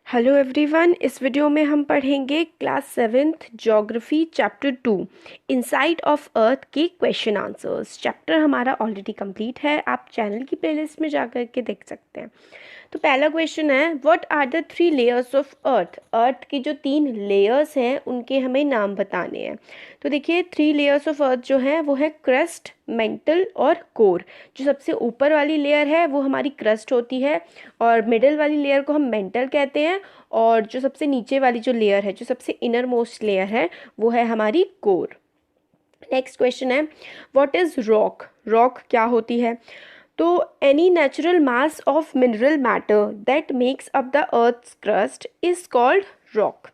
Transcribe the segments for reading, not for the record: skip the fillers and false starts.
Hello everyone, इस video में हम पढ़ेंगे class seventh geography chapter 2 inside of earth के क्वेश्चन आंसर्स। चैप्टर हमारा ऑलरेडी कंप्लीट है, आप चैनल की प्लेलिस्ट में जाकर के देख सकते हैं। तो पहला क्वेश्चन है, what are the 3 layers of earth. Earth की जो 3 लेयर्स हैं उनके हमें नाम बताने हैं। तो देखिए 3 लेयर्स ऑफ अर्थ जो है वो है क्रस्ट, मेंटल और कोर। जो सबसे ऊपर वाली लेयर है वो हमारी क्रस्ट होती है और मिडिल वाली लेयर को हम मेंटल कहते हैं, और जो सबसे नीचे वाली जो लेयर है, जो सबसे इनर मोस्ट लेयर है, वो है हमारी कोर। नेक्स्ट क्वेश्चन है, व्हाट इज रॉक। रॉक क्या होती है। तो any natural mass of mineral matter that makes up the earth's crust is called rock.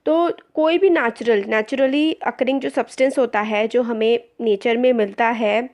तो कोई भी नेचुरली अकरिंग जो सब्सटेंस होता है, जो हमें नेचर में मिलता है,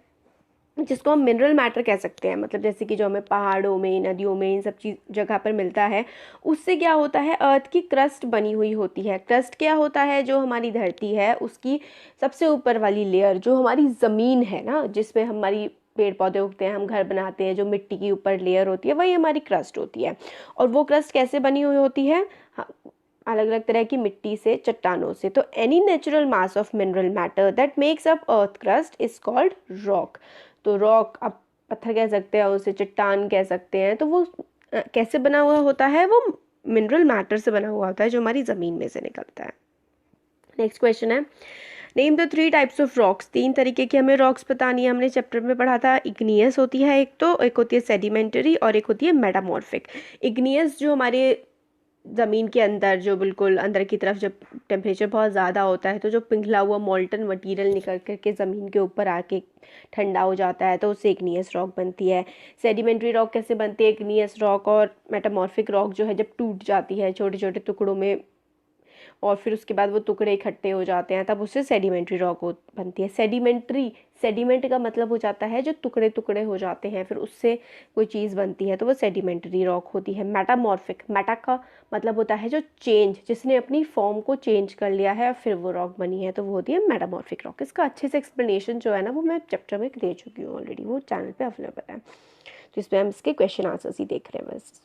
जिसको हम मिनरल मैटर कह सकते हैं, मतलब जैसे कि जो हमें पहाड़ों में, नदियों में, इन सब चीज़ जगह पर मिलता है, उससे क्या होता है, अर्थ की क्रस्ट बनी हुई होती है। क्रस्ट क्या होता है, जो हमारी धरती है उसकी सबसे ऊपर वाली लेयर, जो हमारी ज़मीन है ना, जिसमें हमारी पेड़ पौधे उगते हैं, हम घर बनाते हैं, जो मिट्टी की ऊपर लेयर होती है, वही हमारी क्रस्ट होती है। और वो क्रस्ट कैसे बनी हुई होती है, अलग अलग तरह की मिट्टी से, चट्टानों से। तो any natural mass of mineral matter that makes up earth crust is called rock. तो रॉक आप पत्थर कह सकते हैं, उसे चट्टान कह सकते हैं। तो वो कैसे बना हुआ होता है, वो मिनरल मैटर से बना हुआ होता है, जो हमारी ज़मीन में से निकलता है। नेक्स्ट क्वेश्चन है, name the 3 types of rocks. 3 तरीके की हमें रॉक्स बतानी है। हमने चैप्टर में पढ़ा था, इग्नियस होती है एक होती है सेडिमेंटरी और एक होती है मेटामॉर्फिक। इग्नियस जो हमारे ज़मीन के अंदर, जो बिल्कुल अंदर की तरफ जब टेम्परेचर बहुत ज़्यादा होता है तो जो पिघला हुआ मोल्टन मटेरियल निकल करके ज़मीन के ऊपर आके ठंडा हो जाता है, तो उससे इग्नियस रॉक बनती है। सेडिमेंट्री रॉक कैसे बनती है, इग्नियस रॉक। और मेटामॉर्फिक रॉक जो है जब टूट जाती है छोटे छोटे टुकड़ों में, और फिर उसके बाद वो टुकड़े इकट्ठे हो जाते हैं, तब उससे सेडिमेंट्री रॉक बनती है। सेडिमेंट का मतलब हो जाता है जो टुकड़े टुकड़े हो जाते हैं, फिर उससे कोई चीज़ बनती है, तो वो सेडिमेंट्री रॉक होती है। मेटामॉर्फिक, मेटा का मतलब होता है जो चेंज, जिसने अपनी फॉर्म को चेंज कर लिया है और फिर वो रॉक बनी है, तो वो होती है मेटामॉर्फिक रॉक। इसका अच्छे से एक्सप्लेनेशन जो है ना, वो मैं चैप्टर में दे चुकी हूँ ऑलरेडी, वो चैनल पर अवेलेबल है। तो इसमें हम इसके क्वेश्चन आंसर्स ही देख रहे हैं बस।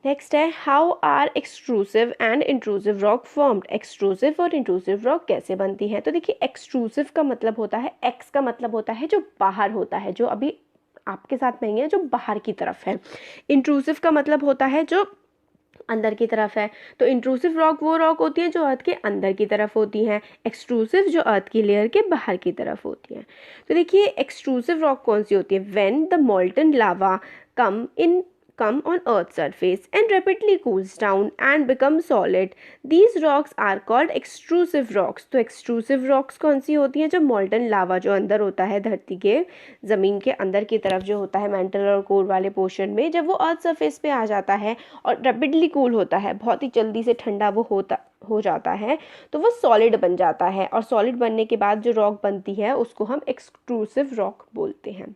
नेक्स्ट है, how are extrusive and intrusive rock formed. Extrusive और इंट्रूसिव रॉक कैसे बनती है। तो देखिए एक्सट्रूसिव का मतलब होता है, एक्स का मतलब होता है जो बाहर होता है, जो अभी आपके साथ नहीं है, जो बाहर की तरफ है। इंट्रूसिव का मतलब होता है जो अंदर की तरफ है। तो इंट्रूसिव रॉक वो रॉक होती है जो अर्थ के अंदर की तरफ होती हैं, एक्सट्रूसिव जो अर्थ की लेयर के बाहर की तरफ होती हैं। तो देखिए एक्सट्रूसिव रॉक कौन सी होती है, when the molten lava come on earth's surface and rapidly cools down and becomes solid. These rocks are called extrusive rocks. तो extrusive rocks कौन सी होती हैं, जो molten lava जो अंदर होता है धरती के ज़मीन के अंदर की तरफ जो होता है मेंटल और कोर वाले पोर्शन में, जब वो अर्थ सरफेस पे आ जाता है और रैपिडली कूल होता है, बहुत ही जल्दी से ठंडा वो हो जाता है, तो वो सॉलिड बन जाता है। और सॉलिड बनने के बाद जो रॉक बनती है उसको हम एक्सट्रूसिव रॉक बोलते हैं।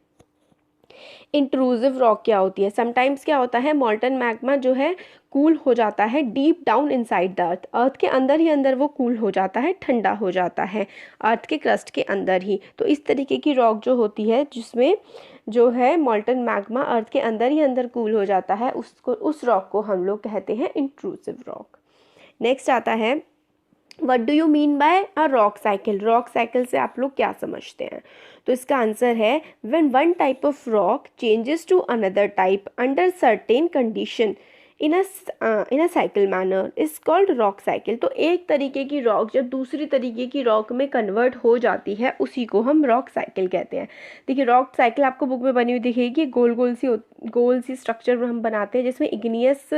इंट्रूसिव रॉक क्या होती है, समटाइम्स क्या होता है, मॉल्टन मैग्मा जो है कूल हो जाता है deep down inside the earth. Earth के अंदर ही अंदर वो कूल हो जाता है, ठंडा हो जाता है अर्थ के क्रस्ट के अंदर ही। तो इस तरीके की रॉक जो होती है, जिसमें जो है मॉल्टन मैग्मा अर्थ के अंदर ही अंदर कूल हो जाता है, उस रॉक को हम लोग कहते हैं इंट्रूसिव रॉक। नेक्स्ट आता है, what do you mean by a rock cycle. Rock cycle से आप लोग क्या समझते हैं। तो इसका आंसर है, when one type of rock changes to another type under certain condition in a cycle manner is called rock cycle. तो एक तरीके की रॉक जब दूसरी तरीके की रॉक में कन्वर्ट हो जाती है, उसी को हम रॉक साइकिल कहते हैं। देखिए रॉक साइकिल आपको बुक में बनी हुई दिखेगी, गोल सी स्ट्रक्चर हम बनाते हैं, जिसमें इग्नियस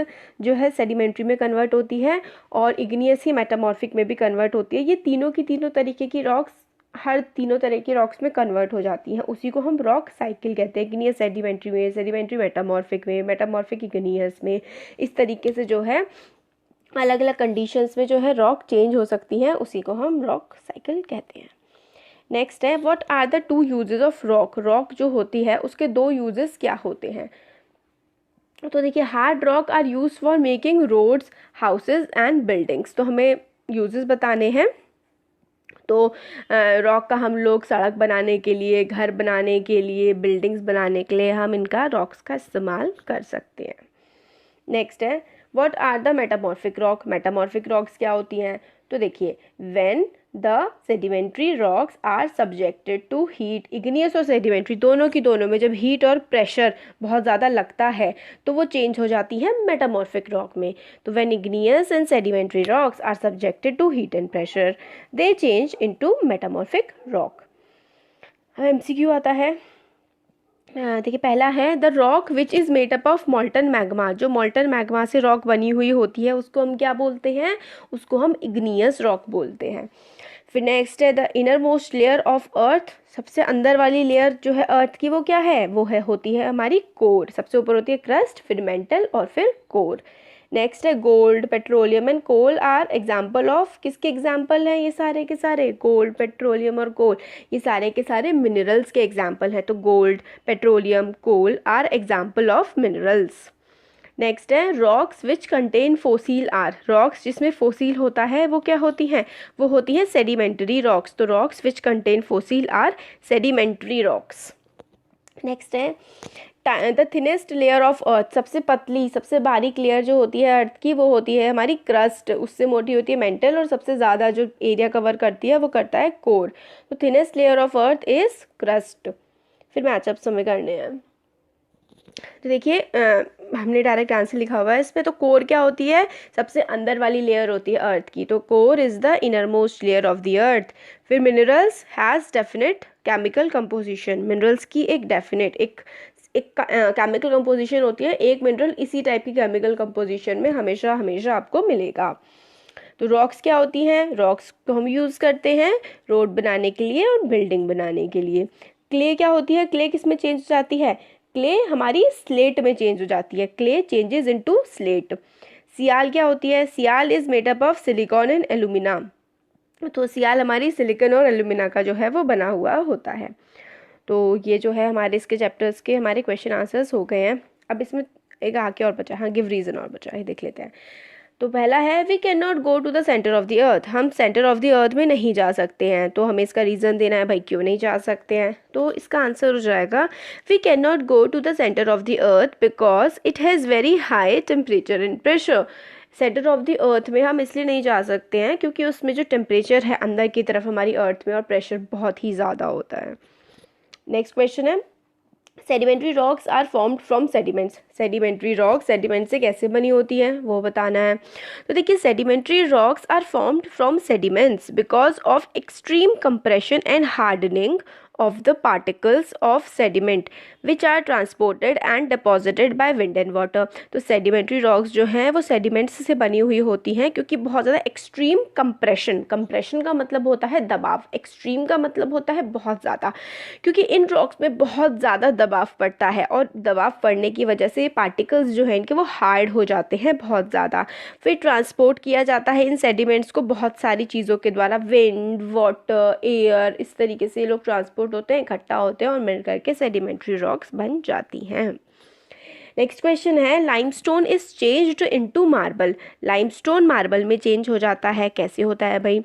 जो है सेडिमेंट्री में कन्वर्ट होती है और इग्नियस ही मेटामॉर्फिक में भी कन्वर्ट होती है। ये तीनों की तीनों तरीके की रॉक्स हर तीनों तरह के रॉक्स में कन्वर्ट हो जाती हैं, उसी को हम रॉक साइकिल कहते हैं। इग्नियस सेडिमेंट्री में, सेडिमेंट्री मेटामॉर्फिक में, मेटामॉर्फिक इग्नियस में, इस तरीके से जो है अलग अलग कंडीशंस में जो है रॉक चेंज हो सकती हैं, उसी को हम रॉक साइकिल कहते हैं। नेक्स्ट है, what are the 2 uses of rock. Rock जो होती है उसके 2 यूजेस क्या होते हैं। तो देखिए hard rock are use for making roads, houses and buildings. तो हमें यूजेस बताने हैं। तो रॉक का हम लोग सड़क बनाने के लिए, घर बनाने के लिए, बिल्डिंग्स बनाने के लिए हम इनका रॉक्स का इस्तेमाल कर सकते हैं। नेक्स्ट है what are the metamorphic rock, metamorphic rocks क्या होती हैं? तो देखिए when the sedimentary rocks are subjected to heat, igneous और सेडिमेंट्री दोनों की दोनों में जब हीट और प्रेशर बहुत ज़्यादा लगता है तो वो चेंज हो जाती है मेटामॉर्फिक रॉक में। तो when igneous and sedimentary rocks are subjected to heat and pressure they change into metamorphic rock. अब एमसीक्यू आता है। देखिए पहला है the rock which is made up of molten magma, जो मॉल्टन मैग्मा से रॉक बनी हुई होती है उसको हम क्या बोलते हैं? उसको हम इग्नियस रॉक बोलते हैं। फिर नेक्स्ट है the inner most layer of earth, सबसे अंदर वाली लेयर जो है अर्थ की वो क्या है? वो है होती है हमारी कोर, सबसे ऊपर होती है क्रस्ट, फिर मेंटल और फिर कोर। नेक्स्ट है gold, petroleum and coal are example of, किसके एग्जाम्पल हैं ये सारे के सारे? गोल्ड, पेट्रोलियम और कोल ये सारे के सारे मिनरल्स के एग्जाम्पल हैं। तो gold, petroleum, coal are example of minerals. Next है rocks which contain fossil are, rocks जिसमें फोसील होता है वो क्या होती हैं? वो होती हैं सेडिमेंट्री रॉक्स। तो rocks which contain fossil are sedimentary rocks. Next है the thinnest layer of earth, सबसे पतली सबसे बारीक लेयर जो होती है अर्थ की वो होती है हमारी क्रस्ट, उससे मोटी होती है मेंटल और सबसे ज़्यादा जो एरिया कवर करती है वो करता है कोर। तो thinnest layer of earth is crust. फिर मैचअप समय करने हैं। तो देखिए हमने डायरेक्ट आंसर लिखा हुआ है इसमें। तो कोर क्या होती है? सबसे अंदर वाली लेयर होती है अर्थ की, तो core is the inner most layer of the earth. फिर minerals has definite chemical composition, minerals की एक डेफिनेट एक केमिकल कंपोजिशन होती है, एक मिनरल इसी टाइप की केमिकल कंपोजिशन में हमेशा हमेशा आपको मिलेगा। तो रॉक्स क्या होती हैं? रॉक्स को हम यूज़ करते हैं रोड बनाने के लिए और बिल्डिंग बनाने के लिए। क्ले क्या होती है? क्ले किस में चेंज हो जाती है? क्ले हमारी स्लेट में चेंज हो जाती है, clay changes into slate. Sial क्या होती है? Sial is made up of silicon and alumina, तो सियाल हमारी सिलिकॉन और एल्यूमिना का जो है वो बना हुआ होता है। तो ये जो है हमारे इसके चैप्टर्स के हमारे क्वेश्चन आंसर्स हो गए हैं। अब इसमें एक आके और बचा, हाँ गिव रीज़न और बचा है, देख लेते हैं। तो पहला है we can not go to the centre of the earth, हम सेंटर ऑफ द अर्थ में नहीं जा सकते हैं। तो हमें इसका रीज़न देना है भाई क्यों नहीं जा सकते हैं। तो इसका आंसर हो जाएगा we can not go to the centre of the earth because it has very high temperature and pressure. Centre of the earth में हम इसलिए नहीं जा सकते हैं क्योंकि उसमें जो टेम्परेचर है अंदर की तरफ हमारी अर्थ में और प्रेशर बहुत ही ज़्यादा होता है। नेक्स्ट क्वेश्चन है sedimentary rocks are formed from sediments, sedimentary rock sediment से कैसे बनी होती है वो बताना है। तो देखिए sedimentary rocks are formed from sediments because of extreme compression and hardening of the particles of sediment which are transported and deposited by wind and water। तो sedimentary rocks जो हैं वो sediments से बनी हुई होती हैं क्योंकि बहुत ज़्यादा extreme compression, compression का मतलब होता है दबाव, extreme का मतलब होता है बहुत ज़्यादा, क्योंकि इन rocks में बहुत ज़्यादा दबाव पड़ता है और दबाव पड़ने की वजह से particles जो हैं इनके वो हार्ड हो जाते हैं बहुत ज़्यादा। फिर ट्रांसपोर्ट किया जाता है इन सेडिमेंट्स को बहुत सारी चीज़ों के द्वारा, विंड, वाटर, एयर, इस तरीके से ये लोग ट्रांसपोर्ट होते हैं, इकट्ठा होते हैं और मिल करके सेडिमेंट्री रॉक्स बन जाती हैं। नेक्स्ट क्वेश्चन है limestone is changed into marble, limestone marble में चेंज हो जाता है, कैसे होता है भाई?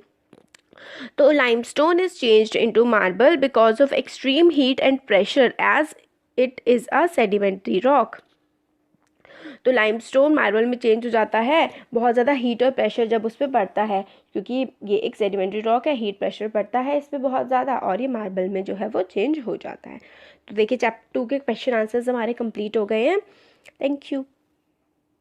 तो limestone is changed into marble because of extreme heat and pressure as it is a sedimentary rock. तो लाइमस्टोन मार्बल में चेंज हो जाता है बहुत ज़्यादा हीट और प्रेशर जब उस पर पड़ता है, क्योंकि ये एक सेडिमेंट्री रॉक है, हीट प्रेशर पड़ता है इस पर बहुत ज़्यादा और ये मार्बल में जो है वो चेंज हो जाता है। तो देखिए चैप्टर 2 के क्वेश्चन आंसर्स हमारे कंप्लीट हो गए हैं। Thank you.